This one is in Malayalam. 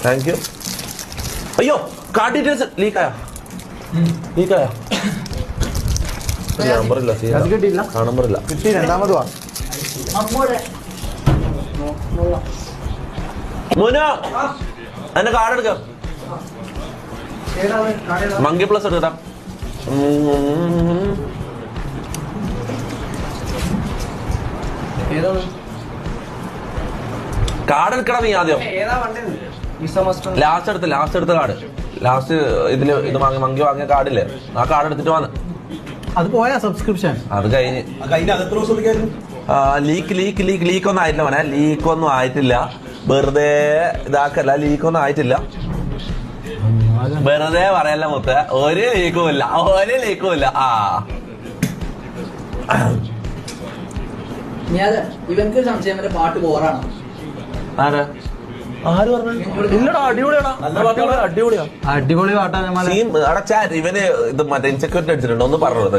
Thank you. അയ്യോ കാർഡ് ഡീറ്റെയിൽസ് ലീക്കായോ? നമ്പറില്ല, നമ്പറില്ല. കിട്ടി. രണ്ടാമത് വാ. മോനോ എന്റെ കാർഡ് എടുക്കാം. മങ്കി പ്ലസ് എടുക്കാം. കാർഡ് എടുക്കണം നീ ആദ്യം. ലാസ്റ്റ് എടുത്ത കാർഡ്. ലാസ്റ്റ് ഇതില് ഇത് മങ്കി വാങ്ങിയ കാർഡില്ലേ, ആ കാർഡ് എടുത്തിട്ട് വന്ന്. അത് പോയാ സബ്സ്ക്രിപ്ഷൻ? അത് കഴിഞ്ഞ് ലീക്ക് ഒന്നും ആയിട്ടില്ല മോനെ. ലീക്കൊന്നും ആയിട്ടില്ല. വെറുതെ ഇതാക്കല്ല. ലീക്കൊന്നും ആയിട്ടില്ല. വെറുതെ പറയല്ല മുത്ത. ഒരു ലീക്കും ഇല്ല. ആ ഇവർക്ക് സംശയം വരെ പാട്ട് ബോറാണോ? ആര് പറഞ്ഞു? ഇല്ലടാ, അടിപൊളിയാടാ. അടിപൊളി പാട്ടാ. ഇവന് ഇത് മറ്റേ ഇൻസെക്യൂരിറ്റി അടിച്ചിട്ടുണ്ടോ ഒന്ന് പറഞ്ഞത്?